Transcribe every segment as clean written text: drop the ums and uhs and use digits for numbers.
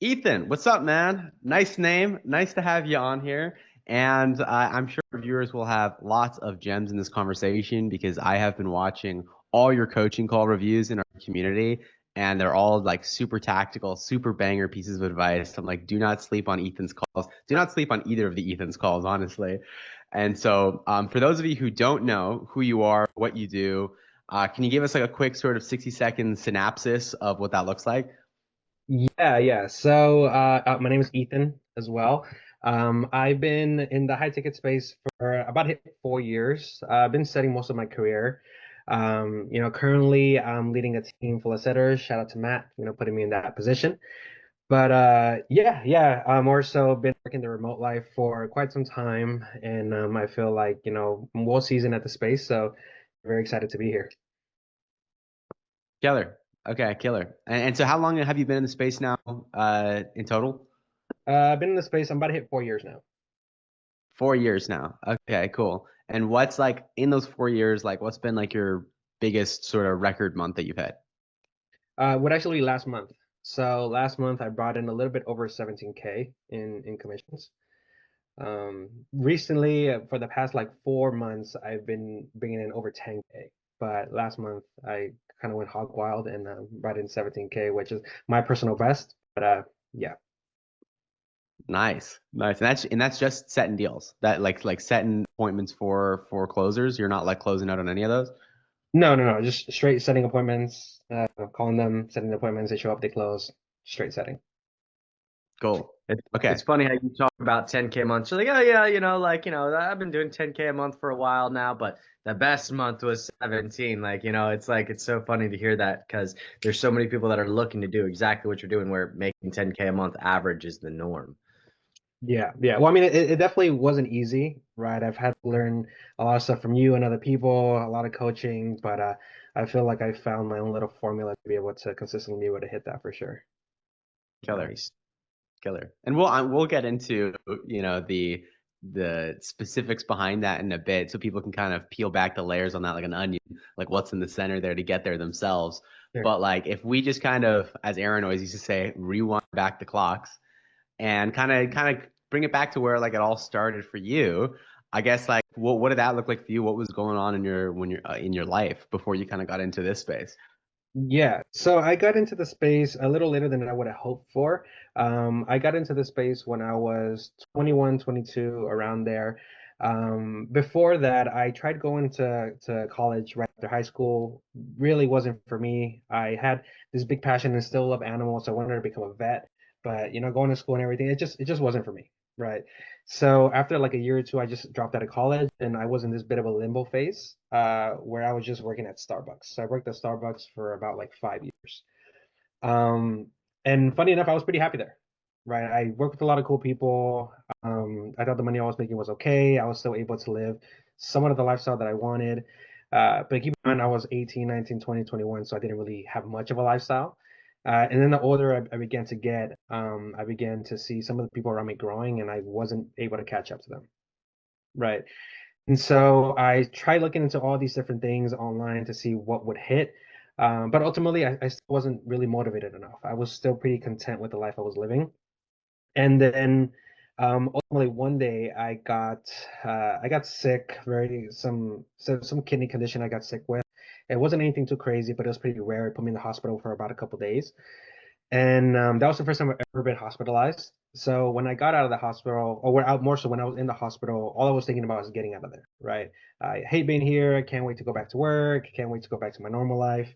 Ethan, what's up, man? Nice name. Nice to have you on here. And I'm sure viewers will have lots of gems in this conversation because I have been watching all your coaching call reviews in our community, and they're all like super tactical, super banger pieces of advice. I'm like, do not sleep on Ethan's calls. Do not sleep on either of the Ethan's calls, honestly. And so, for those of you who don't know who you are, what you do, can you give us like a quick sort of 60-second synopsis of what that looks like? Yeah. So my name is Ethan as well. I've been in the high ticket space for about 4 years. I've been studying most of my career. Currently I'm leading a team full of setters. Shout out to Matt, putting me in that position. But I'm also been working the remote life for quite some time, and I feel like, I'm well seasoned at the space, so very excited to be here. Killer. Okay, killer. And so how long have you been in the space now, in total? I've been in the space. I'm about to hit 4 years now. 4 years now. Okay, cool. And what's like in those 4 years, like what's been like your biggest sort of record month that you've had? Would actually be last month. So last month I brought in a little bit over 17K in commissions. Recently, for the past like 4 months, I've been bringing in over 10K. But last month I kind of went hog wild and brought in 17K, which is my personal best. Yeah. Nice. Nice. And that's just setting deals. That like setting appointments for closers. You're not like closing out on any of those? No. Just straight setting appointments, calling them, setting the appointments. They show up, they close. Straight setting. Cool. It's Okay. funny how you talk about 10K a month. You're like, oh yeah, I've been doing 10K a month for a while now, but the best month was 17. It's so funny to hear that because there's so many people that are looking to do exactly what you're doing, where making 10K a month average is the norm. Yeah. Well, I mean, it definitely wasn't easy, right? I've had to learn a lot of stuff from you and other people, a lot of coaching, but I feel like I found my own little formula to be able to consistently be able to hit that for sure. Killer. Nice. Killer. And we'll get into, the specifics behind that in a bit so people can kind of peel back the layers on that like an onion, like what's in the center there to get there themselves. Sure. But like if we just kind of, as Aaron always used to say, rewind back the clocks and kind of bring it back to where like it all started for you. I guess like what did that look like for you? What was going on in your when you're in your life before you kind of got into this space? Yeah, so I got into the space a little later than I would have hoped for. I got into the space when I was 21, 22, around there. Before that, I tried going to college right after high school. Really wasn't for me. I had this big passion and still love animals, so I wanted to become a vet. But going to school and everything, it just wasn't for me, right? So after like a year or two, I just dropped out of college and I was in this bit of a limbo phase where I was just working at Starbucks. So I worked at Starbucks for about like 5 years. Um, and funny enough, I was pretty happy there, right? I worked with a lot of cool people. I thought the money I was making was okay. I was still able to live somewhat of the lifestyle that I wanted. But keep in mind, I was 18, 19, 20, 21, so I didn't really have much of a lifestyle. And then the older I began to get, I began to see some of the people around me growing, and I wasn't able to catch up to them. Right. And so I tried looking into all these different things online to see what would hit. But ultimately, I still wasn't really motivated enough. I was still pretty content with the life I was living. And then ultimately one day I got sick, some kidney condition I got sick with. It wasn't anything too crazy, but it was pretty rare. It put me in the hospital for about a couple days. And that was the first time I've ever been hospitalized. So when I got out of the hospital, or more so when I was in the hospital, all I was thinking about was getting out of there, right? I hate being here. I can't wait to go back to work. Can't wait to go back to my normal life.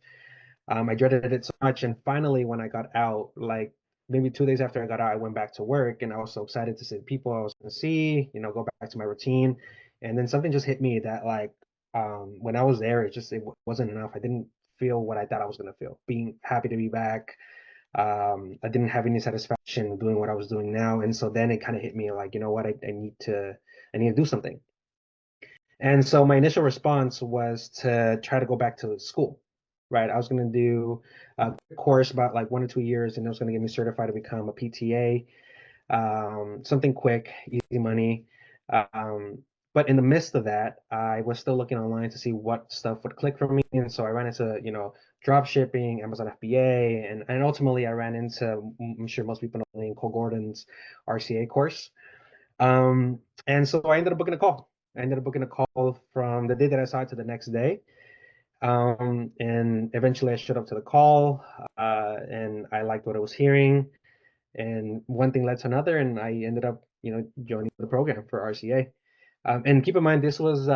I dreaded it so much. And finally, when I got out, like maybe 2 days after I got out, I went back to work and I was so excited to see the people I was going to see, go back to my routine. And then something just hit me that like, when I was there, it wasn't enough. I didn't feel what I thought I was going to feel. Being happy to be back, I didn't have any satisfaction doing what I was doing now, and so then it kind of hit me like, you know what, I need to do something. And so my initial response was to try to go back to school, right? I was going to do a course about like 1 or 2 years, and it was going to get me certified to become a PTA, something quick, easy money. Um, but in the midst of that, I was still looking online to see what stuff would click for me, and so I ran into, drop shipping, Amazon FBA, and ultimately I ran into, I'm sure most people know, Cole Gordon's RCA course. And so I ended up booking a call. I ended up booking a call from the day that I saw it to the next day. And eventually I showed up to the call, and I liked what I was hearing. And one thing led to another, and I ended up, joining the program for RCA. And keep in mind, this was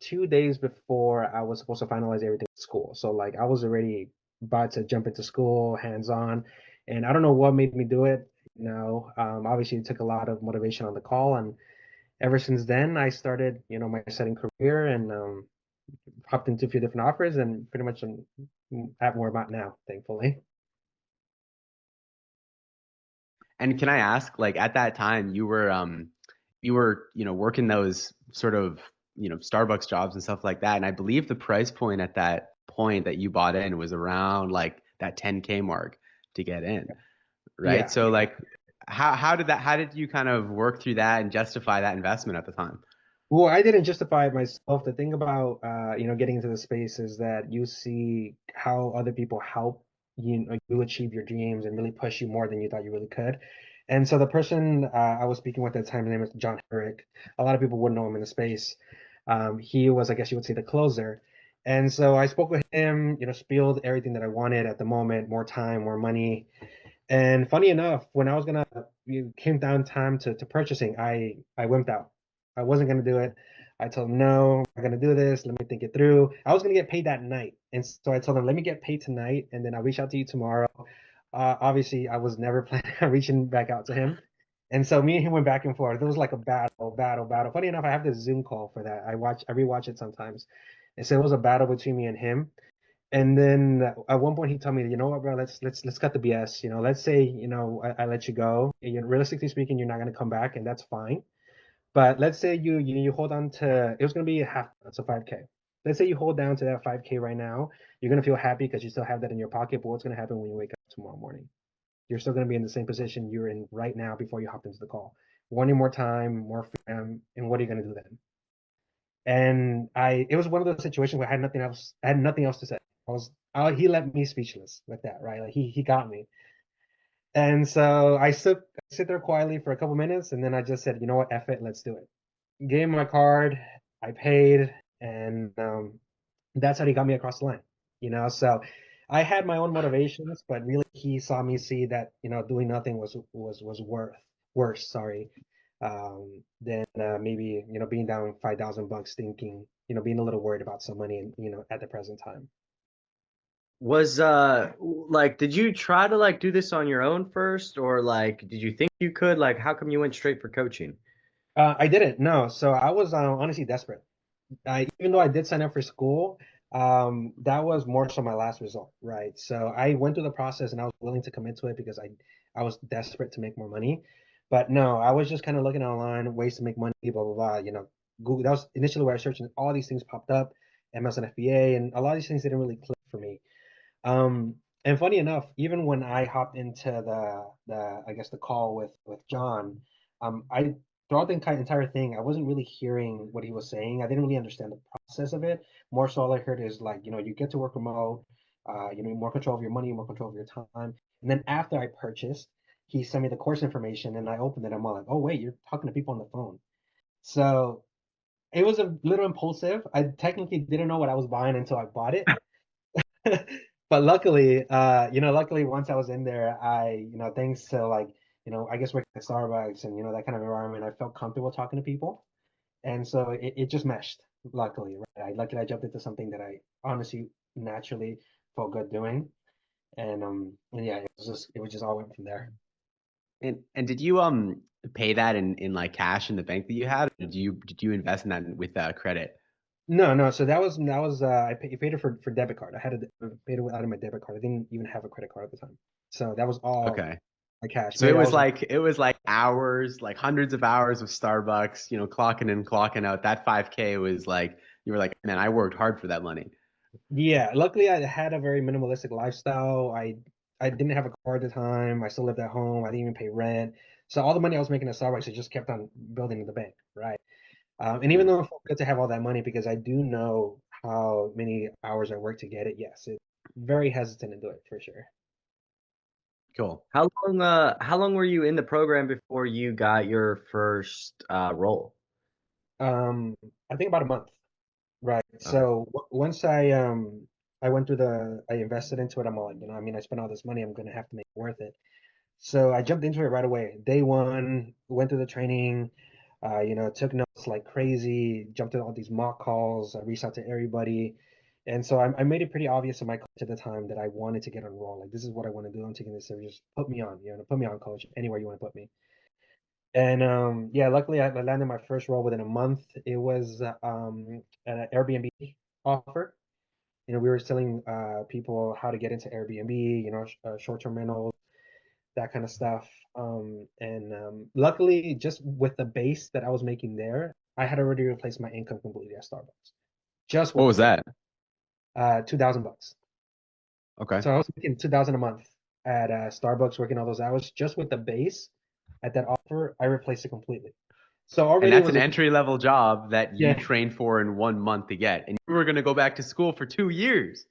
2 days before I was supposed to finalize everything at school. So like I was already about to jump into school, hands on, and I don't know what made me do it. Obviously it took a lot of motivation on the call, and ever since then I started, my setting career, and hopped into a few different offers, and pretty much I'm at where I'm at now, thankfully. And can I ask, like at that time, you were working those sort of Starbucks jobs and stuff like that, and I believe the price point at that point that you bought in was around like that 10K mark to get in, right? Yeah. So like, how did you kind of work through that and justify that investment at the time? Well, I didn't justify it myself. The thing about getting into the space is that you see how other people help you achieve your dreams and really push you more than you thought you really could. And so the person I was speaking with at the time, his name is John Herrick. A lot of people wouldn't know him in the space. He was, I guess you would say, the closer. And so I spoke with him, spilled everything that I wanted at the moment, more time, more money. And funny enough, when I was gonna, it came down time to purchasing, I wimped out. I wasn't gonna do it. I told him, no, I'm gonna do this. Let me think it through. I was gonna get paid that night, and so I told him, let me get paid tonight, and then I'll reach out to you tomorrow. Obviously, I was never planning on reaching back out to him, and so me and him went back and forth. It was like a battle, battle, battle. Funny enough, I have this Zoom call for that. I rewatch it sometimes, and so it was a battle between me and him. And then at one point he told me, you know what, bro, let's cut the BS. Let's say, I let you go. Realistically speaking, you're not gonna come back, and that's fine. But let's say you hold on to, it was gonna be a half, so 5K. Let's say you hold down to that 5K right now. You're gonna feel happy because you still have that in your pocket. But what's gonna happen when you wake up tomorrow morning? You're still gonna be in the same position you're in right now before you hopped into the call. Wanting more time, more freedom, and what are you gonna do then? And it was one of those situations where I had nothing else. I had nothing else to say. He left me speechless with that, right? Like he got me. And so sit there quietly for a couple minutes, and then I just said, you know what, F it, let's do it. Gave him my card, I paid, and that's how he got me across the line. So I had my own motivations, but really he saw me see that, doing nothing was worse, sorry, than maybe, being down $5,000 thinking, being a little worried about some money and, at the present time. Was like, did you try to like do this on your own first, or like did you think you could? Like, how come you went straight for coaching? I didn't, no. So I was honestly desperate. Even though I did sign up for school, that was more so my last result, right? So I went through the process and I was willing to commit to it because I was desperate to make more money. But no, I was just kind of looking online, ways to make money, blah, blah, blah. Google, that was initially where I searched and all these things popped up, MSN FBA, and a lot of these things didn't really click for me. And funny enough, even when I hopped into the I guess the call with John, I throughout the entire thing, I wasn't really hearing what he was saying. I didn't really understand the process of it. More so, all I heard is like, you get to work remote, more control of your money, more control of your time. And then after I purchased, he sent me the course information, and I opened it. I'm all like, oh wait, you're talking to people on the phone. So it was a little impulsive. I technically didn't know what I was buying until I bought it. But luckily once I was in there, thanks to like, I guess working at Starbucks and, that kind of environment, I felt comfortable talking to people. And so it just meshed, luckily, right? Luckily I jumped into something that I honestly naturally felt good doing. And yeah, it was just all went from there. And did you pay that in like cash in the bank that you had, or did you invest in that with credit? No, no. So that was I paid it for debit card. Paid it out of my debit card. I didn't even have a credit card at the time. So that was all Okay. my cash. So it Maybe I was was like, like it was like hours, like hundreds of hours of Starbucks, clocking in, clocking out. That 5K was like you were like, man, I worked hard for that money. yeah. Luckily, I had a very minimalistic lifestyle. I didn't have a car at the time. I still lived at home. I didn't even pay rent. So all the money I was making at Starbucks, it just kept on building in the bank, right? And even Mm. though it felt good to have all that money because I do know how many hours I worked to get it, yes, very hesitant to do it for sure. Cool. How long were you in the program before you got your first role? Um, I think about a month, right? Okay. So once I went through I invested into it. I'm all like, I mean, I spent all this money, I'm gonna have to make it worth it. So I jumped into it right away. Day one, went through the training, took notes like crazy, jumped in all these mock calls. I reached out to everybody. And so I made it pretty obvious to my coach at the time that I wanted to get on roll. Like, this is what I want to do. I'm taking this serious. Just put me on, put me on, coach, anywhere you want to put me. And yeah, luckily I landed my first role within a month. It was an Airbnb offer. We were telling people how to get into Airbnb, short-term rentals, that kind of stuff. And luckily, just with the base that I was making there, I had already replaced my income completely at Starbucks, just What with the was base. that? $2,000. Okay. So I was making 2,000 a month at Starbucks, working all those hours, just with the base at that offer. I replaced it completely. So And already it that's was an entry level job that you yeah, trained for in 1 month to get. And you were going to go back to school for 2 years.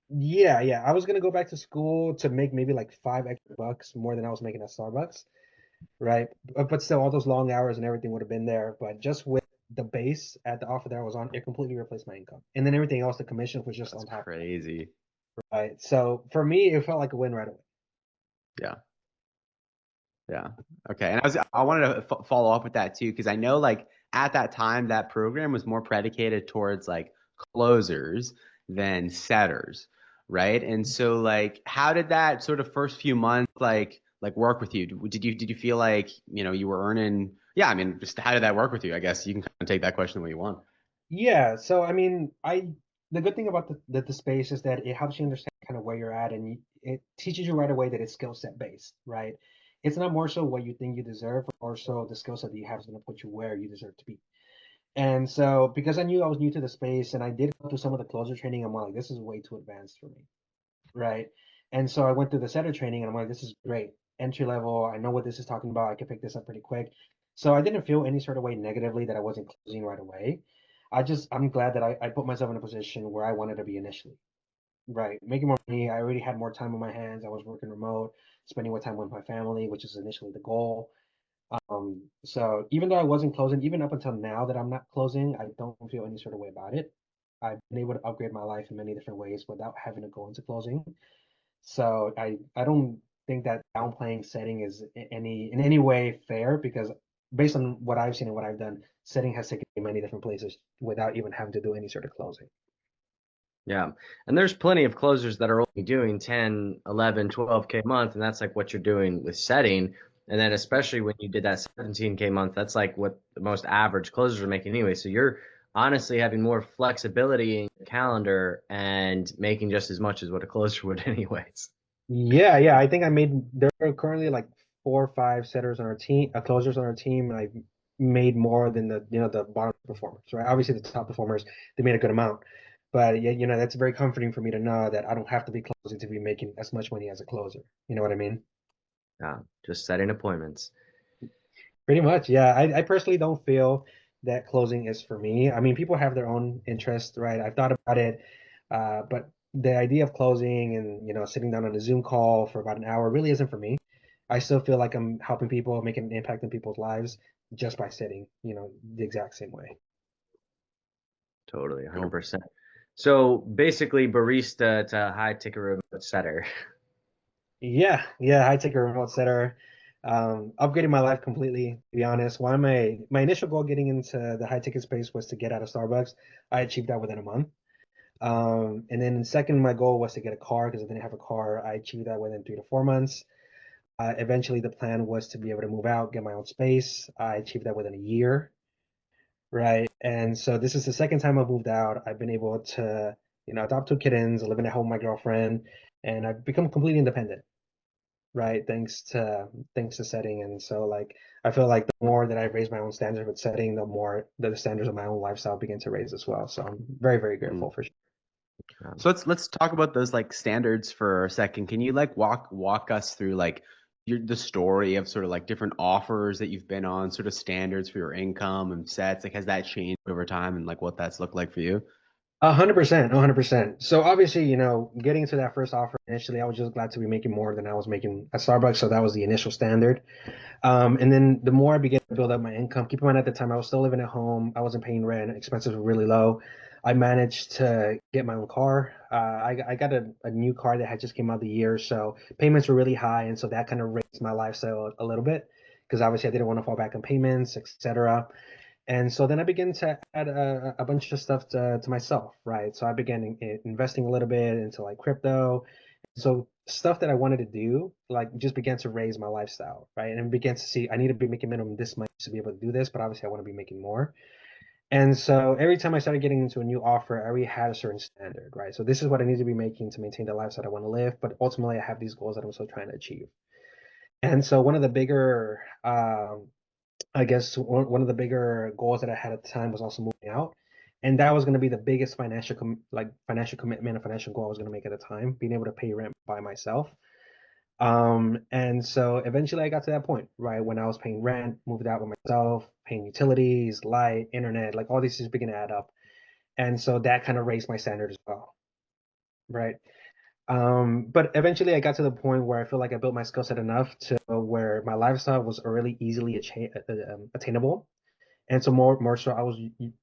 yeah. I was gonna go back to school to make maybe like $5 extra more than I was making at Starbucks, right? But still, all those long hours and everything would have been there. But just with the base at the offer that I was on, it completely replaced my income. And then everything else, the commission was just That's on top of crazy. that, right? So for me, it felt like a win right away. Yeah. Yeah. Okay. And I wanted to follow up with that too, because I know like at that time that program was more predicated towards like closers than setters, right? And so like how did that sort of first few months like work with you? Did you feel like, you were earning, yeah, I mean, just how did that work with you? I guess you can kind of take that question the way you want. Yeah. So I mean, the good thing about the space is that it helps you understand kind of where you're at, and it teaches you right away that it's skill set based, right? It's not more so what you think you deserve, but more so the skill set that you have is going to put you where you deserve to be. And so, because I knew I was new to the space and I did go through some of the closer training, I'm like, this is way too advanced for me, right? And so I went through the setter training and I'm like, this is great. Entry level, I know what this is talking about. I can pick this up pretty quick. So I didn't feel any sort of way negatively that I wasn't closing right away. I'm glad that I put myself in a position where I wanted to be initially, right? Making more money. I already had more time on my hands. I was working remote, spending more time with my family, which is initially the goal. So even though I wasn't closing, even up until now that I'm not closing, I don't feel any sort of way about it. I've been able to upgrade my life in many different ways without having to go into closing. So I don't think that downplaying setting is in any way fair because based on what I've seen and what I've done, setting has taken me many different places without even having to do any sort of closing. Yeah. And there's plenty of closers that are only doing 10, 11, 12K a month, and that's like what you're doing with setting. And then especially when you did that 17K month, that's like what the most average closers are making anyway. So you're honestly having more flexibility in your calendar and making just as much as what a closer would anyways. Yeah. I think there are currently like 4 or 5 setters on our team, closers on our team, and I've made more than the bottom performers, right? Obviously, the top performers, they made a good amount. But yeah, that's very comforting for me to know that I don't have to be closing to be making as much money as a closer. You know what I mean? Yeah, just setting appointments. Pretty much, yeah. I personally don't feel that closing is for me. I mean, people have their own interest, right? I've thought about it, but the idea of closing and sitting down on a Zoom call for about an hour really isn't for me. I still feel like I'm helping people, making an impact in people's lives just by sitting, the exact same way. Totally, Cool. 100%. So basically, barista to high ticket remote setter. Yeah. I take a remote setter, upgraded my life completely, to be honest. One of my initial goal getting into the high ticket space was to get out of Starbucks. I achieved that within a month. And then second, my goal was to get a car because I didn't have a car. I achieved that within 3 to 4 months. Eventually, the plan was to be able to move out, get my own space. I achieved that within a year, right? And so this is the second time I've moved out. I've been able to, adopt 2 kittens, living at home with my girlfriend, and I've become completely independent, right? Thanks to setting. And so like I feel like the more that I raise my own standards with setting, the more the standards of my own lifestyle begin to raise as well. So I'm very, very Mm. grateful for sure. Um, So let's talk about those like standards for a second. Can you like walk us through like the story of sort of like different offers that you've been on, sort of standards for your income and sets? Like has that changed over time and like what that's looked like for you? 100%, 100%. So obviously, getting to that first offer initially, I was just glad to be making more than I was making at Starbucks. So that was the initial standard. And then the more I began to build up my income, keep in mind at the time I was still living at home. I wasn't paying rent. Expenses were really low. I managed to get my own car. I got a new car that had just came out the year, so payments were really high, and so that kind of raised my lifestyle a little bit because obviously I didn't want to fall back on payments, etc. And so then I began to add a bunch of stuff to myself, right? So I began investing a little bit into like crypto. So stuff that I wanted to do, like just began to raise my lifestyle, right? And began to see I need to be making minimum this much to be able to do this, but obviously I want to be making more. And so every time I started getting into a new offer, I already had a certain standard, right? So this is what I need to be making to maintain the lifestyle I want to live, but ultimately I have these goals that I'm still trying to achieve. And so one of the bigger I guess one of the bigger goals that I had at the time was also moving out, and that was going to be the biggest financial commitment and financial goal I was going to make at the time, being able to pay rent by myself. And so eventually I got to that point, right, when I was paying rent, moved out with myself, paying utilities, light, internet, like all these things begin to add up, and so that kind of raised my standard as well, right? But eventually I got to the point where I feel like I built my skill set enough to where my lifestyle was really easily attainable. And so more so, I was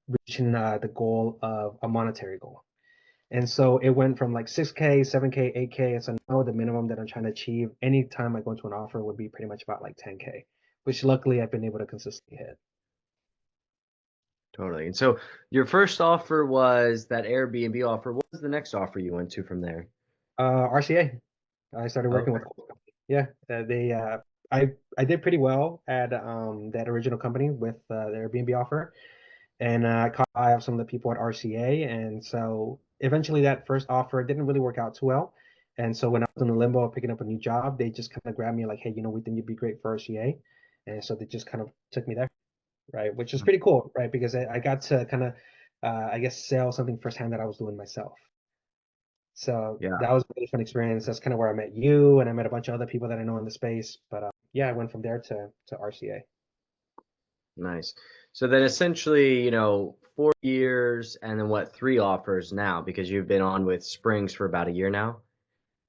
reaching the goal of a monetary goal. And so it went from like 6K, 7K, 8K. And so now the minimum that I'm trying to achieve anytime I go into an offer would be pretty much about like 10K, which luckily I've been able to consistently hit. Totally. And so your first offer was that Airbnb offer. What was the next offer you went to from there? RCA, I started working with Okay. Colt Company. Yeah, I did pretty well at that original company with the Airbnb offer. And I caught eye of some of the people at RCA, and so eventually that first offer didn't really work out too well. And so when I was in the limbo of picking up a new job, they just kind of grabbed me like, hey, we think you'd be great for RCA, and so they just kind of took me there, right? Which is pretty cool, right? Because I got to kind of, I guess, sell something firsthand that I was doing myself. So Yeah. that was a really fun experience. That's kind of where I met you, and I met a bunch of other people that I know in the space. But yeah, I went from there to RCA. Nice. So then essentially, 4 years and then what, three offers now because you've been on with Springs for about a year now?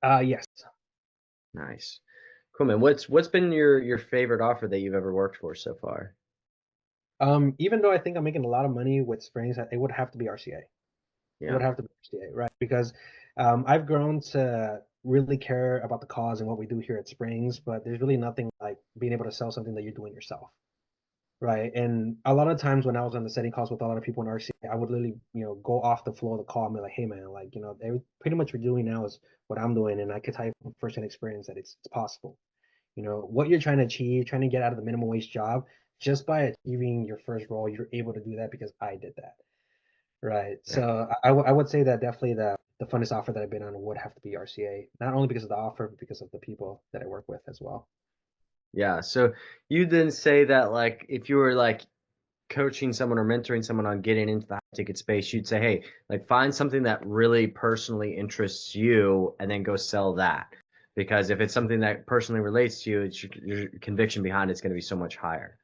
Yes. Nice. Cool, man. What's been your favorite offer that you've ever worked for so far? Even though I think I'm making a lot of money with Springs, it would have to be RCA. It Yeah. would have to be RCA, right? Because I've grown to really care about the cause and what we do here at Springs, but there's really nothing like being able to sell something that you're doing yourself, right? And a lot of times when I was on the setting calls with a lot of people in RCA, I would literally, go off the floor of the call and be like, "Hey, man, like, pretty much what you're doing now is what I'm doing, and I could tell you from firsthand experience that it's possible. What you're trying to achieve, trying to get out of the minimum wage job, just by achieving your first role, you're able to do that because I did that." Right. Yeah. So I would say that definitely the funnest offer that I've been on would have to be RCA, not only because of the offer, but because of the people that I work with as well. Yeah. So you then say that like if you were like coaching someone or mentoring someone on getting into the high ticket space, you'd say, hey, like find something that really personally interests you and then go sell that. Because if it's something that personally relates to you, it's your conviction behind it's going to be so much higher.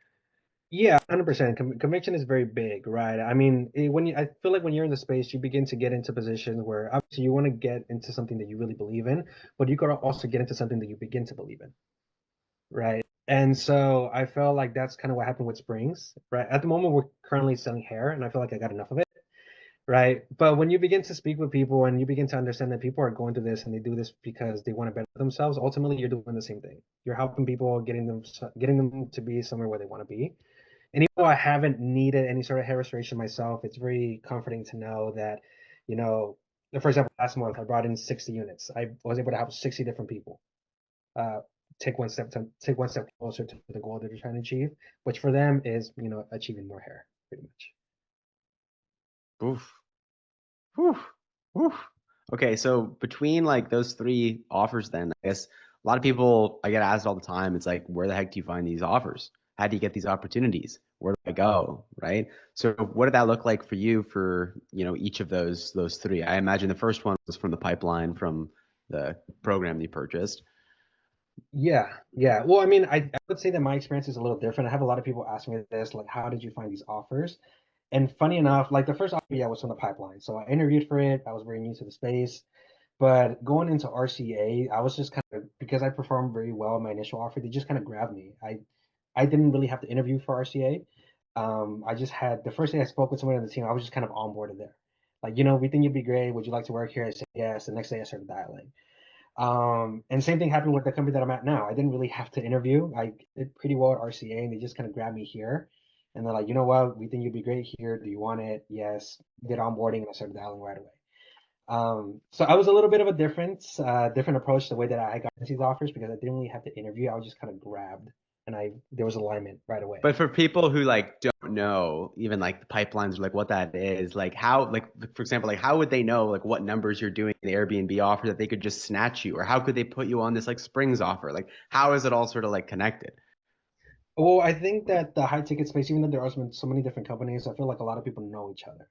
Yeah, 100%. Conviction is very big, right? I mean, I feel like when you're in the space, you begin to get into positions where obviously you want to get into something that you really believe in, but you gotta also get into something that you begin to believe in, right? And so I felt like that's kind of what happened with Springs, right? At the moment, we're currently selling hair, and I feel like I got enough of it. Right. But when you begin to speak with people and you begin to understand that people are going through this and they do this because they want to better themselves, ultimately you're doing the same thing. You're helping people, getting them to be somewhere where they want to be. And even though I haven't needed any sort of hair restoration myself, it's very comforting to know that, you know, for example, last month I brought in 60 units. I was able to help 60 different people uh, take one step closer to the goal that they're trying to achieve, which for them is, achieving more hair, pretty much. Oof. Whew. Whew. Okay, so between like those three offers, then I guess a lot of people I get asked all the time. It's like, where the heck do you find these offers? How do you get these opportunities? Where do I go? Right. So what did that look like for you for each of those three? I imagine the first one was from the pipeline from the program you purchased. Yeah, yeah. Well, I mean, I would say that my experience is a little different. I have a lot of people ask me this, like, how did you find these offers? And funny enough, like the first offer, yeah, was from the pipeline. So I interviewed for it. I was very new to the space. But going into RCA, I was just kind of, because I performed very well in my initial offer, they just kind of grabbed me. I didn't really have to interview for RCA. I just had the first day I spoke with someone on the team, I was just kind of onboarded there. Like, we think you'd be great. Would you like to work here? I said yes. The next day I started dialing. And same thing happened with the company that I'm at now. I didn't really have to interview. I did pretty well at RCA, and they just kind of grabbed me here. And they're like, you know what? We think you'd be great here. Do you want it? Yes. Did onboarding, and I started dialing right away. So I was a little bit of a different approach to the way that I got into these offers because I didn't really have to interview. I was just kind of grabbed, and there was alignment right away. But for people who like don't know even like the pipelines or like what that is, like how, like for example, like how would they know like what numbers you're doing in the Airbnb offer that they could just snatch you, or how could they put you on this like Springs offer? Like how is it all sort of like connected? Well, I think that the high ticket space, even though there are so many different companies, I feel like a lot of people know each other.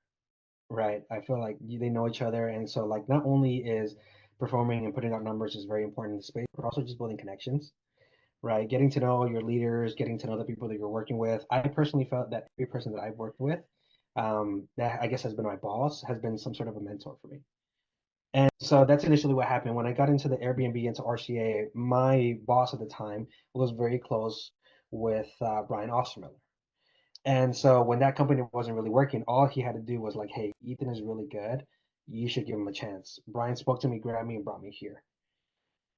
Right. I feel like they know each other. And so, like, not only is performing and putting out numbers is very important in the space, but also just building connections, right? Getting to know your leaders, getting to know the people that you're working with. I personally felt that every person that I've worked with, that I guess has been my boss, has been some sort of a mentor for me. And so that's initially what happened. When I got into the Airbnb, into RCA, my boss at the time was very close with Brian Ostermiller. And so when that company wasn't really working, all he had to do was like, hey, Ethan is really good. You should give him a chance. Brian spoke to me, grabbed me, and brought me here.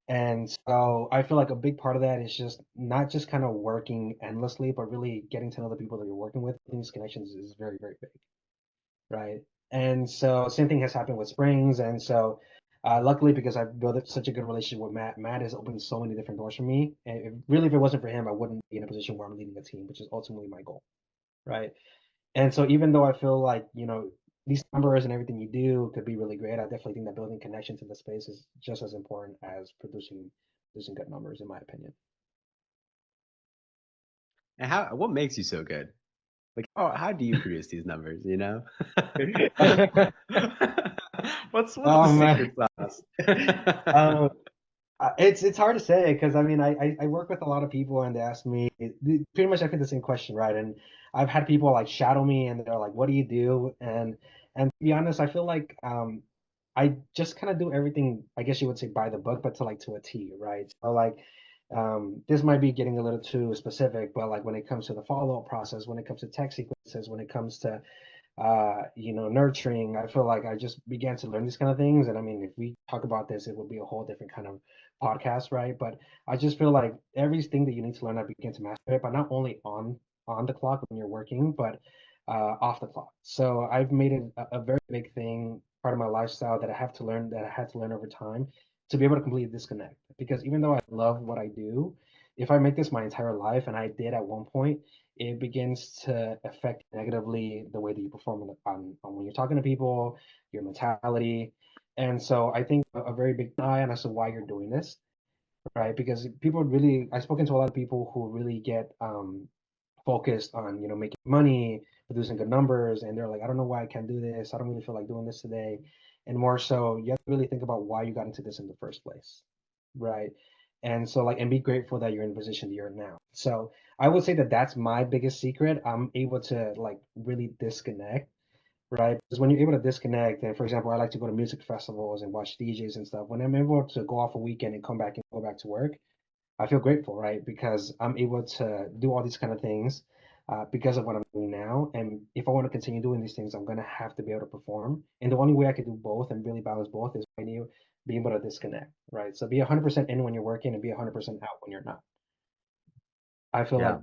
And so I feel like a big part of that is just not just kind of working endlessly, but really getting to know the people that you're working with. These connections is very, very big, right? And so same thing has happened with Springs. And so luckily, because I've built such a good relationship with Matt, Matt has opened so many different doors for me. And if it wasn't for him, I wouldn't be in a position where I'm leading a team, which is ultimately my goal, right? And so even though I feel like, these numbers and everything you do could be really great, I definitely think that building connections in the space is just as important as producing good numbers, in my opinion. And what makes you so good? Like how do you produce these numbers, you know? What's the Man. secret sauce? Um, it's hard to say because I mean I work with a lot of people and they ask me pretty much I think the same question, right? And I've had people like shadow me and they're like, "What do you do?" And to be honest, I feel like I just kind of do everything, I guess you would say by the book, but to a T, right? So like this might be getting a little too specific, but like when it comes to the follow-up process, when it comes to tech sequences, when it comes to nurturing, I feel like I just began to learn these kind of things. And I mean, if we talk about this, it would be a whole different kind of podcast, right? But I just feel like everything that you need to learn, I begin to master it, but not only on the clock when you're working, but off the clock. So I've made it a very big thing, part of my lifestyle that I have to learn, that I had to learn over time to be able to completely disconnect. Because even though I love what I do, if I make this my entire life, and I did at one point, it begins to affect negatively the way that you perform on when you're talking to people, your mentality. And so I think a very big eye on as to why you're doing this, right? Because people really, I've spoken to a lot of people who really get focused on, making money, producing good numbers, and they're like, I don't know why I can't do this. I don't really feel like doing this today. And more so, you have to really think about why you got into this in the first place, right? And so and be grateful that you're in the position that you're in now. So I would say that that's my biggest secret. I'm able to like really disconnect, right? Because when you're able to disconnect, and for example, I like to go to music festivals and watch DJs and stuff. When I'm able to go off a weekend and come back and go back to work, I feel grateful, right? Because I'm able to do all these kind of things because of what I'm doing now. And if I want to continue doing these things, I'm going to have to be able to perform. And the only way I can do both and really balance both is when you be able to disconnect, right? So be 100% in when you're working and be 100% out when you're not. I feel like Yeah.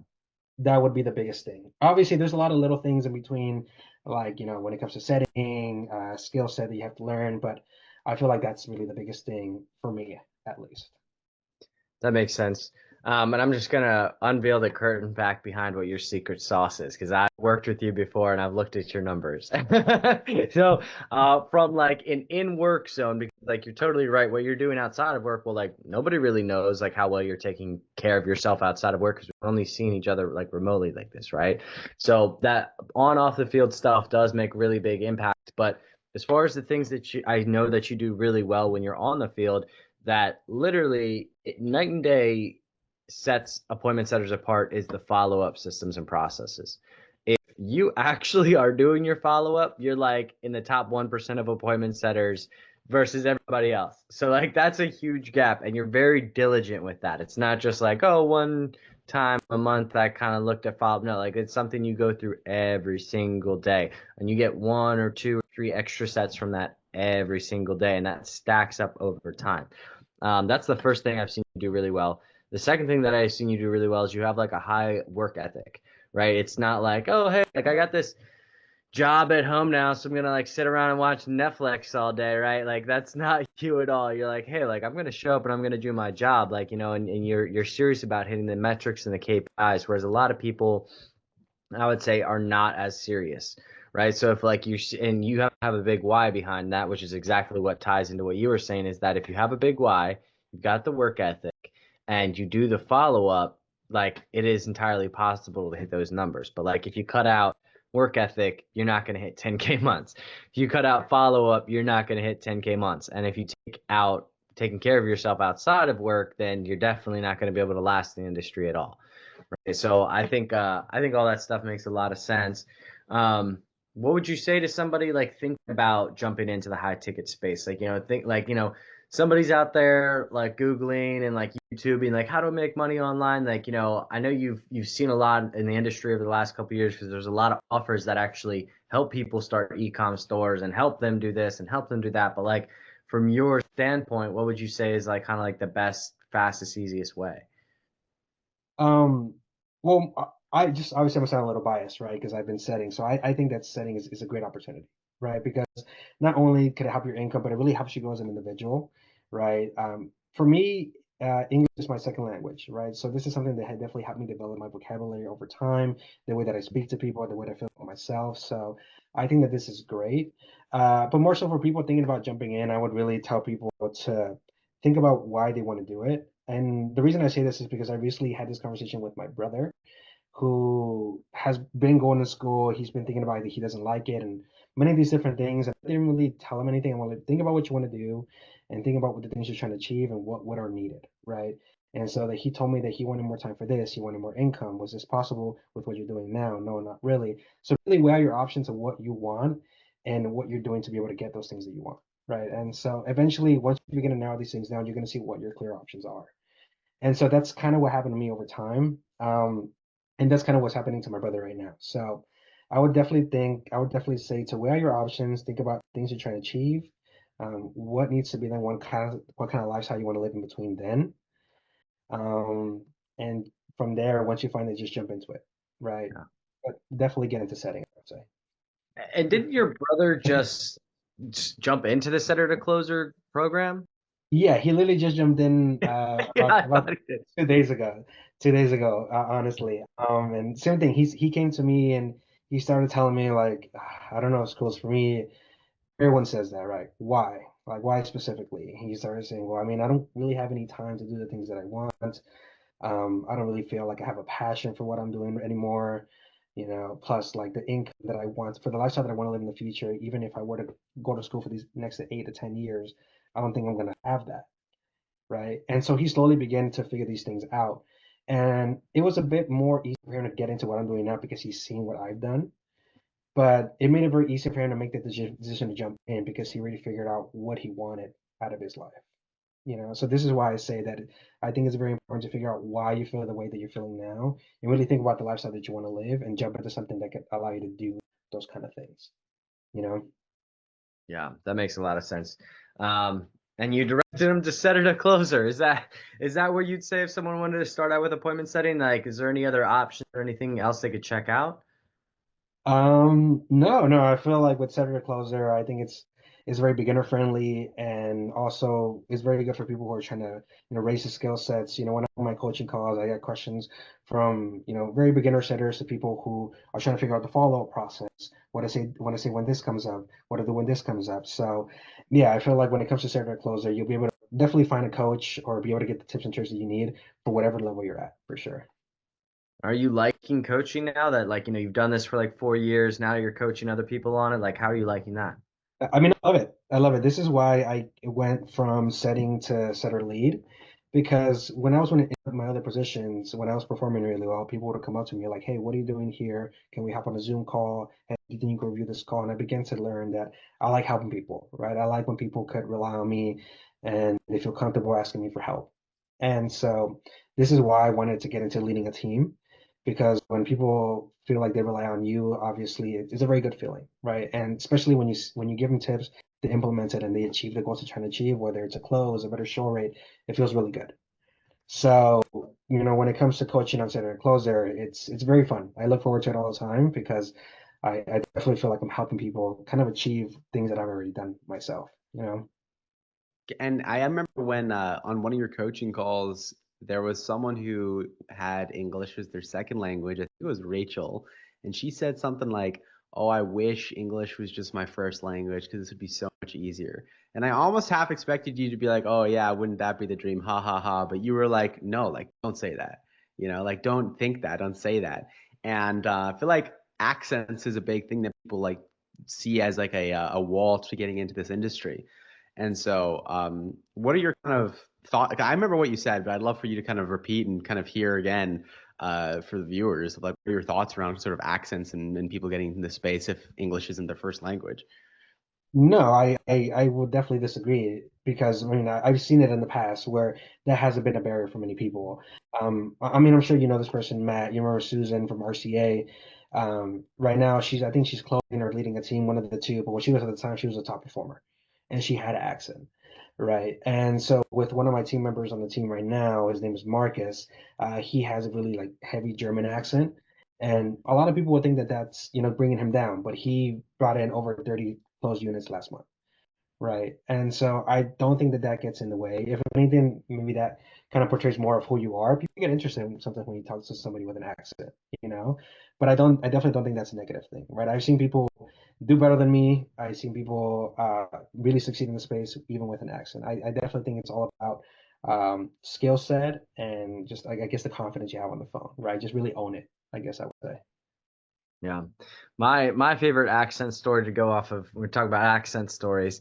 that would be the biggest thing. Obviously, there's a lot of little things in between, like, when it comes to setting, skill set that you have to learn, but I feel like that's really the biggest thing for me, at least. That makes sense. And I'm just gonna unveil the curtain back behind what your secret sauce is, because I've worked with you before and I've looked at your numbers. So, from like an in-work zone, because like you're totally right, what you're doing outside of work, well, like nobody really knows like how well you're taking care of yourself outside of work because we've only seen each other like remotely like this, right? So that on off the field stuff does make really big impact. But as far as the things that I know that you do really well when you're on the field, that literally night and day sets appointment setters apart is the follow-up systems and processes. If you actually are doing your follow-up, you're like in the top 1% of appointment setters versus everybody else. So like that's a huge gap, and you're very diligent with that. It's not just like, oh, one time a month I kind of looked at follow-up. No, like it's something you go through every single day, and you get one or two or three extra sets from that every single day, and that stacks up over time. That's the first thing I've seen you do really well. The second thing that I've seen you do really well is you have like a high work ethic, right? It's not like, oh, hey, like I got this job at home now, so I'm gonna like sit around and watch Netflix all day, right? Like that's not you at all. You're like, hey, like I'm gonna show up and I'm gonna do my job, like and you're serious about hitting the metrics and the KPIs, whereas a lot of people, I would say, are not as serious, right? So if like and you have a big why behind that, which is exactly what ties into what you were saying, is that if you have a big why, you've got the work ethic, and you do the follow up, like it is entirely possible to hit those numbers. But like if you cut out work ethic, you're not going to hit 10K months. If you cut out follow up, you're not going to hit 10K months. And if you take out taking care of yourself outside of work, then you're definitely not going to be able to last in the industry at all. Right? So I think all that stuff makes a lot of sense. What would you say to somebody like thinking about jumping into the high ticket space? Like, think like, somebody's out there like Googling and like YouTubing, like how to make money online. Like, I know you've seen a lot in the industry over the last couple of years because there's a lot of offers that actually help people start e-com stores and help them do this and help them do that. But like from your standpoint, what would you say is like kind of like the best, fastest, easiest way? Um, well, I just obviously I'm gonna sound a little biased, right? Because I've been setting, so I think that setting is a great opportunity, right? Because not only could it help your income, but it really helps you grow as an individual, right? For me, English is my second language, right? So this is something that had definitely helped me develop my vocabulary over time, the way that I speak to people, the way that I feel about myself. So I think that this is great. But more so for people thinking about jumping in, I would really tell people to think about why they want to do it. And the reason I say this is because I recently had this conversation with my brother who has been going to school. He's been thinking about it, he doesn't like it, and many of these different things. I didn't really tell him anything. I want to think about what you want to do and think about what the things you're trying to achieve and what are needed, right? And so that he told me that he wanted more time for this, he wanted more income. Was this possible with what you're doing now? No, not really. So really weigh out your options of what you want and what you're doing to be able to get those things that you want, right? And so eventually, once you begin to narrow these things down, you're going to see what your clear options are. And so that's kind of what happened to me over time. And that's kind of what's happening to my brother right now. So I would definitely say to weigh out your options, think about things you're trying to achieve, what needs to be done, what kind of lifestyle you want to live in between then. Um, and from there, once you find it, just jump into it, right? Yeah. But definitely get into setting, I would say. And didn't your brother just jump into the setter to closer program? Yeah, he literally just jumped in Yeah, I about thought he did. 2 days ago. 2 days ago, honestly. And same thing. He came to me and he started telling me like, I don't know if school's for me. Everyone says that, right? Why? Like, why specifically? He started saying, well, I mean, I don't really have any time to do the things that I want. I don't really feel like I have a passion for what I'm doing anymore. Plus like the income that I want for the lifestyle that I want to live in the future, even if I were to go to school for these next 8 to 10 years, I don't think I'm gonna have that, right? And so he slowly began to figure these things out. And it was a bit more easy for him to get into what I'm doing now because he's seen what I've done. But it made it very easy for him to make the decision to jump in because he already figured out what he wanted out of his life. So this is why I say that I think it's very important to figure out why you feel the way that you're feeling now and really think about the lifestyle that you want to live and jump into something that could allow you to do those kind of things, you know? Yeah, that makes a lot of sense. And you directed him to setter to closer. Is that where you'd say if someone wanted to start out with appointment setting? Like, is there any other option or anything else they could check out? No, no, I feel like with Setter Closer, I think it's very beginner friendly and also it's very good for people who are trying to, raise the skill sets. When I'm on my coaching calls, I get questions from, very beginner setters to people who are trying to figure out the follow-up process. What I say when this comes up, what to do when this comes up. So yeah, I feel like when it comes to Setter Closer, you'll be able to definitely find a coach or be able to get the tips and tricks that you need for whatever level you're at, for sure. Are you liking coaching now that like, you've done this for like 4 years, now you're coaching other people on it? Like, how are you liking that? I mean, I love it. I love it. This is why I went from setting to setter lead because when I was in my other positions, when I was performing really well, people would come up to me like, "Hey, what are you doing here? Can we hop on a Zoom call? Hey, do you think you can review this call?" And I began to learn that I like helping people, right? I like when people could rely on me and they feel comfortable asking me for help. And so this is why I wanted to get into leading a team, because when people feel like they rely on you, obviously it's a very good feeling, right? And especially when you give them tips, they implement it and they achieve the goals they're trying to achieve, whether it's a close, a better show rate, it feels really good. So, when it comes to coaching outside of a closer, it's very fun. I look forward to it all the time because I definitely feel like I'm helping people kind of achieve things that I've already done myself. And I remember when on one of your coaching calls, there was someone who had English as their second language. I think it was Rachel, and she said something like, "Oh, I wish English was just my first language because this would be so much easier." And I almost half expected you to be like, "Oh yeah, wouldn't that be the dream? Ha ha ha!" But you were like, "No, like don't say that. Like don't think that. Don't say that." And I feel like accents is a big thing that people like see as like a wall to getting into this industry. And so, what are your kind of thought? Like, I remember what you said, but I'd love for you to kind of repeat and kind of hear again for the viewers. Like, what are your thoughts around sort of accents and people getting into this space if English isn't their first language? No, I would definitely disagree because I mean I've seen it in the past where that hasn't been a barrier for many people. I mean I'm sure you know this person, Matt. You remember Susan from RCA. Right now I think she's closing or leading a team, one of the two. But when she was at the time, she was a top performer, and she had an accent, right? And so with one of my team members on the team right now, his name is Marcus. He has a really like heavy German accent, and a lot of people would think that that's bringing him down, but he brought in over 30 closed units last month, right? And so I don't think that that gets in the way. If anything, maybe that kind of portrays more of who you are. People get interested in something when you talk to somebody with an accent, you know. But I definitely don't think that's a negative thing, right? I've seen people do better than me. I've seen people really succeed in the space even with an accent. I definitely think it's all about skill set and just I guess the confidence you have on the phone, right? Just really own it, I guess I would say. Yeah. My favorite accent story to go off of when we talk about accent stories,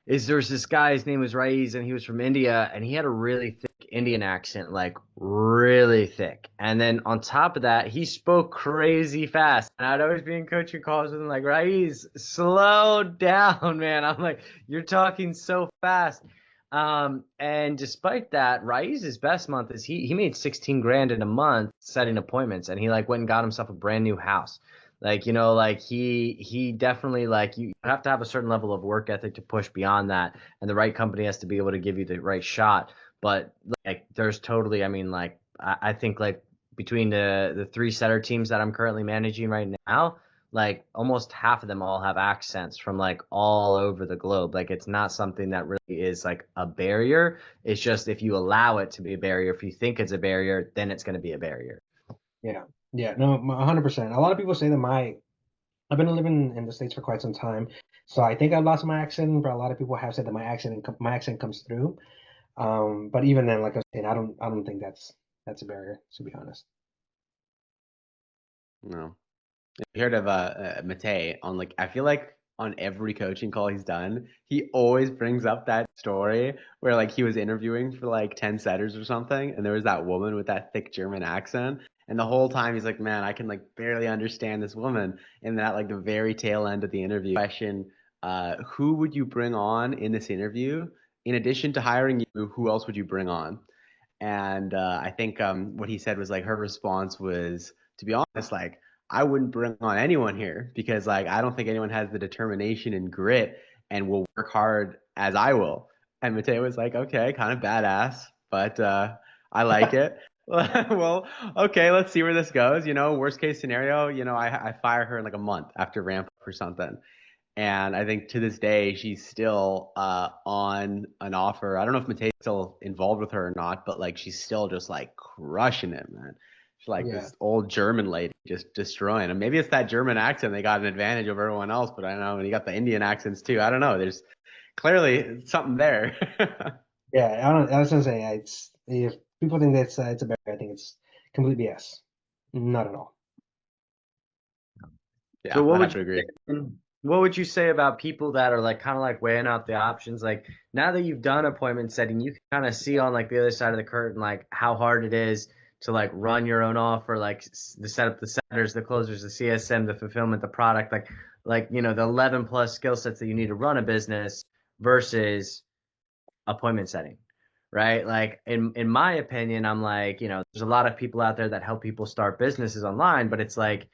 is there's this guy, his name was Raiz, and he was from India, and he had a really thick Indian accent, like really thick. And then on top of that, he spoke crazy fast. And I'd always be in coaching calls with him, like, Raiz, slow down, man. I'm like, you're talking so fast. And despite that, Raiz's best month is he made 16 grand in a month setting appointments, and he like went and got himself a brand new house. Like, like he definitely, like, you have to have a certain level of work ethic to push beyond that, and the right company has to be able to give you the right shot. But like there's totally, I mean, like I think like between the three setter teams that I'm currently managing right now, like almost half of them all have accents from like all over the globe. Like it's not something that really is like a barrier. It's just if you allow it to be a barrier, if you think it's a barrier, then it's going to be a barrier. Yeah, yeah, no, 100%. A lot of people say that I've been living in the States for quite some time, so I think I've lost my accent, but a lot of people have said that my accent comes through. But even then, like I was saying, I don't think that's a barrier, to be honest. No. You heard of Matei on like I feel like on every coaching call he's done, he always brings up that story where like he was interviewing for like 10 setters or something, and there was that woman with that thick German accent. And the whole time he's like, man, I can like barely understand this woman. And then at like the very tail end of the interview question, who would you bring on in this interview? In addition to hiring you, who else would you bring on? And I think what he said was like her response was, to be honest, like I wouldn't bring on anyone here because like I don't think anyone has the determination and grit and will work hard as I will. And Mateo was like, okay, kind of badass, but I like it. Well, okay, let's see where this goes. Worst case scenario, I fire her in like a month after ramp up or something. And I think to this day, she's still on an offer. I don't know if Matea's still involved with her or not, but like she's still just like crushing it, man. She's like Yeah, this old German lady just destroying. And maybe it's that German accent they got an advantage over everyone else, but I don't know. And you got the Indian accents too. I don't know. There's clearly something there. yeah. I was gonna say it's if people think that it's a barrier, I think it's complete BS. Not at all. So Yeah, what I have would to agree. you what would you say about people that are like kind of like weighing out the options? Like now that you've done appointment setting, you can kind of see on like the other side of the curtain like how hard it is to like run your own offer, like the setup, the setters, the closers, the CSM, the fulfillment, the product, like you know the 11 plus skill sets that you need to run a business versus appointment setting, right? Like in my opinion, I'm like, you know, there's a lot of people out there that help people start businesses online, but it's like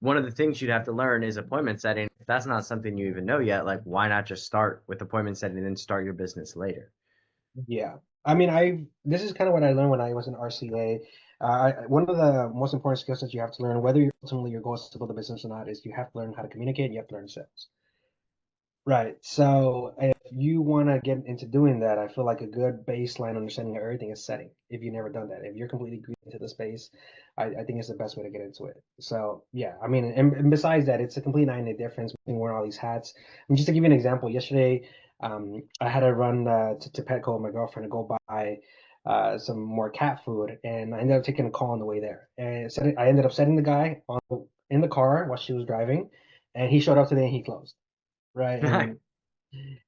one of the things you'd have to learn is appointment setting. If that's not something you even know yet, like why not just start with appointment setting and then start your business later? Yeah. I mean, this is kind of what I learned when I was in RCA. One of the most important skills that you have to learn, whether ultimately your goal is to build a business or not, is you have to learn how to communicate and you have to learn sales. Right. So if you want to get into doing that, I feel like a good baseline understanding of everything is setting. If you've never done that, if you're completely green into the space, I think it's the best way to get into it. So yeah, I mean, and besides that, it's a complete 9-day difference between wearing all these hats. And just to give you an example, yesterday, I had to run to Petco with my girlfriend to go buy some more cat food, and I ended up taking a call on the way there. And I ended up setting the guy in the car while she was driving, and he showed up today and he closed. Right.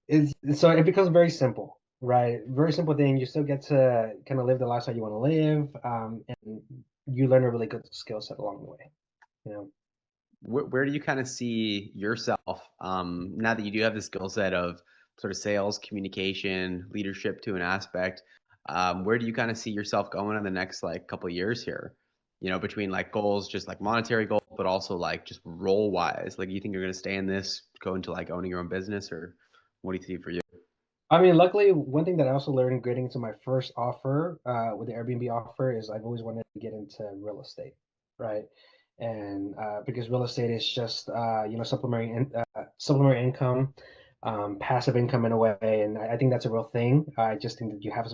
And so it becomes very simple, right? Very simple thing. You still get to kind of live the lifestyle you want to live, and you learn a really good skill set along the way, you know? Where do you kind of see yourself now that you do have the skill set of sort of sales, communication, leadership to an aspect? Where do you kind of see yourself going in the next like couple of years here? You know, between like goals, just like monetary goals, but also like just role wise. Like, you think you're going to stay in this, go into like owning your own business, or what do you see for you? I mean, luckily, one thing that I also learned getting into my first offer with the Airbnb offer is I've always wanted to get into real estate, right? And because real estate is just supplementary income, passive income in a way, and I think that's a real thing. I just think that you have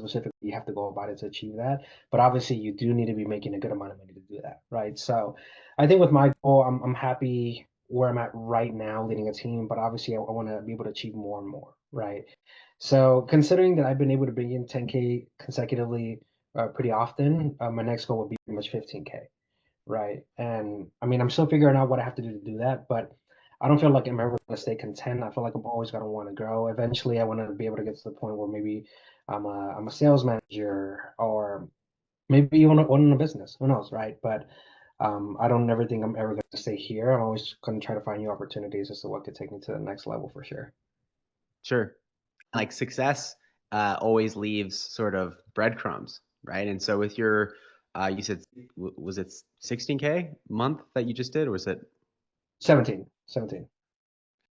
to go about it to achieve that. But obviously, you do need to be making a good amount of money to do that, right? So, I think with my goal, I'm happy where I'm at right now, leading a team. But obviously, I want to be able to achieve more and more, right? So considering that I've been able to bring in 10K consecutively pretty often, my next goal would be pretty much 15K, right? And I mean, I'm still figuring out what I have to do to do that, but I don't feel like I'm ever going to stay content. I feel like I'm always going to want to grow. Eventually, I want to be able to get to the point where maybe I'm a sales manager or maybe even own a business. Who knows, right? But I don't ever think I'm ever going to stay here. I'm always going to try to find new opportunities as to what could take me to the next level for sure. Sure. Like success always leaves sort of breadcrumbs, right? And so with your, you said, was it 16K month that you just did, or was it 17, 17.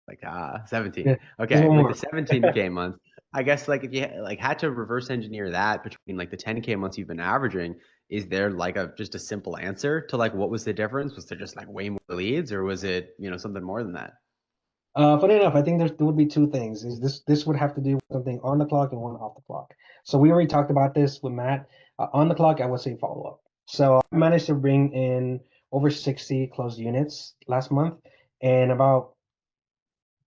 like 17? Yeah, there's Okay, one with the more. 17K month, I guess like if you like had to reverse engineer that between like the 10K months you've been averaging, is there like a just a simple answer to like what was the difference? Was there just like way more leads, or was it, you know, something more than that? Funny enough, I think there would be two things. Is this would have to do with something on the clock and one off the clock. So we already talked about this with Matt. On the clock, I would say follow up. So I managed to bring in over 60 closed units last month, and about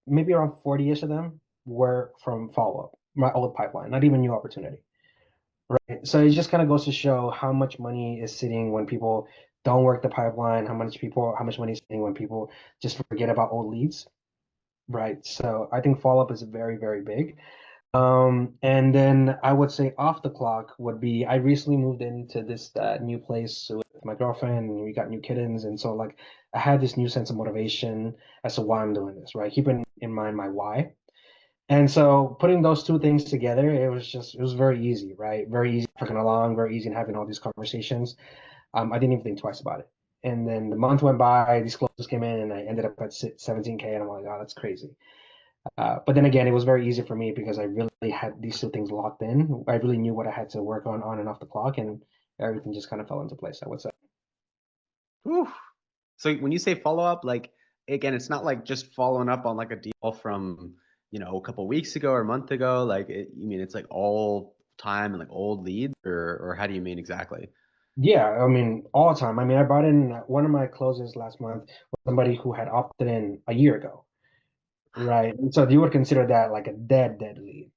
maybe around 40-ish of them were from follow up, my old pipeline, not even new opportunity. Right. So it just kind of goes to show how much money is sitting when people don't work the pipeline, how much money is sitting when people just forget about old leads. Right. So I think follow up is very, very big. And then I would say off the clock would be I recently moved into this new place with my girlfriend, and we got new kittens. And so, like, I had this new sense of motivation as to why I'm doing this, right? Keeping in mind my why. And so, putting those two things together, it was very easy, right? Very easy trucking along, very easy in having all these conversations. I didn't even think twice about it. And then the month went by, these closes came in, and I ended up at 17K. And I'm like, oh, that's crazy. But then again, it was very easy for me because I really had these two things locked in. I really knew what I had to work on and off the clock, and everything just kind of fell into place, I would say. Whew. So when you say follow up, like again, it's not like just following up on like a deal from, you know, a couple weeks ago or a month ago. Like you mean it's like all time and like old leads, or how do you mean exactly? Yeah, I mean, all the time. I mean, I brought in one of my closes last month was somebody who had opted in a year ago, right? And so you would consider that like a dead lead,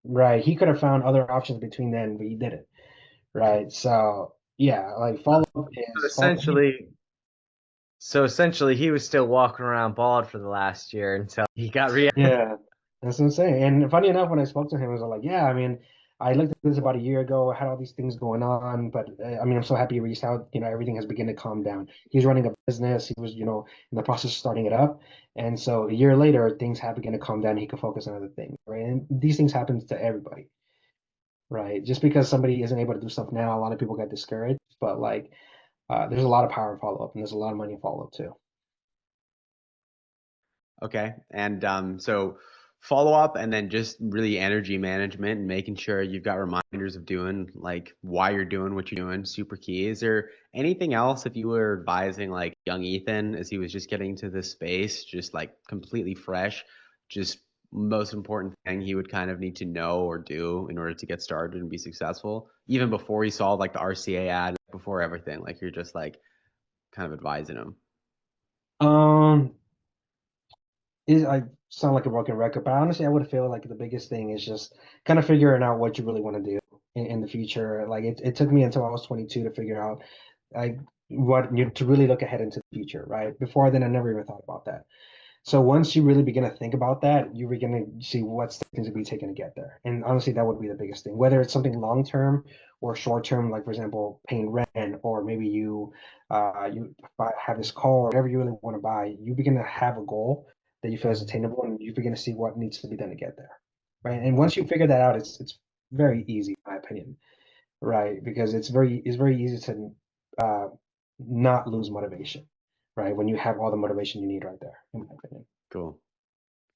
right? He could have found other options between then, but he didn't, right? So yeah, like So follow up is follow. essentially, So essentially, he was still walking around bald for the last year until he got re. Yeah, that's what I'm saying. And funny enough, when I spoke to him, I was like, yeah, I mean, I looked at this about a year ago. I had all these things going on, but I mean, I'm so happy he reached out. Everything has begun to calm down. He's running a business. He was, in the process of starting it up. And so a year later, things have begun to calm down. He could focus on other things, right? And these things happen to everybody, right? Just because somebody isn't able to do stuff now, a lot of people get discouraged. But like, there's a lot of power in follow up, and there's a lot of money in follow up too. Okay. And so follow up and then just really energy management and making sure you've got reminders of doing like why you're doing what you're doing, super key. Is there anything else if you were advising like young Ethan as he was just getting to this space, just like completely fresh, just most important thing he would kind of need to know or do in order to get started and be successful, even before he saw like the RCA ad, before everything, like you're just like kind of advising him. Um, I sound like a broken record, but honestly, I would feel like the biggest thing is just kind of figuring out what you really want to do in the future. Like it took me until I was 22 to figure out like what you to really look ahead into the future, right? Before then, I never even thought about that. So once you really begin to think about that, you begin to see what steps to be taken to get there. And honestly, that would be the biggest thing, whether it's something long term or short term, like for example, paying rent, or maybe have this car or whatever you really want to buy. You begin to have a goal that you feel is attainable, and you begin to see what needs to be done to get there, right? And once you figure that out, it's very easy, in my opinion, right? Because it's very easy to uh, not lose motivation, right? When you have all the motivation you need right there, in my opinion. Cool.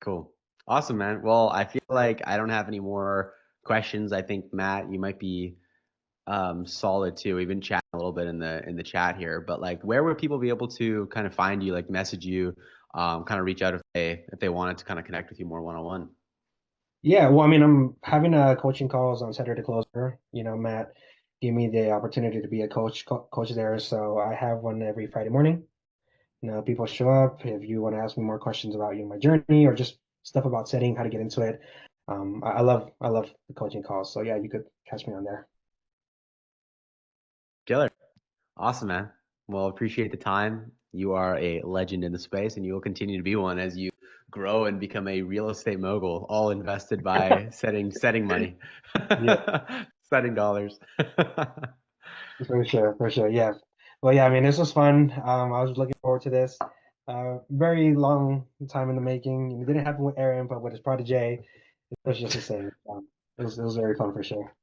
Cool. Awesome, man. Well, I feel like I don't have any more questions. I think Matt, you might be solid too. We've been chatting a little bit in the chat here, but like where would people be able to kind of find you, like message you, kind of reach out if they wanted to kind of connect with you more one on one? Yeah, well, I mean, I'm having coaching calls on Saturday Closer. Matt gave me the opportunity to be a coach there, so I have one every Friday morning. People show up. If you want to ask me more questions about my journey or just stuff about setting, how to get into it, I love the coaching calls. So yeah, you could catch me on there. Killer. Awesome, man. Well, appreciate the time. You are a legend in the space, and you will continue to be one as you grow and become a real estate mogul, all invested by setting money, Yeah, setting dollars. for sure. Yeah. Well, yeah. I mean, this was fun. I was looking forward to this. Very long time in the making. It didn't happen with Aaron, but with his protege, it was just the same. It was very fun for sure.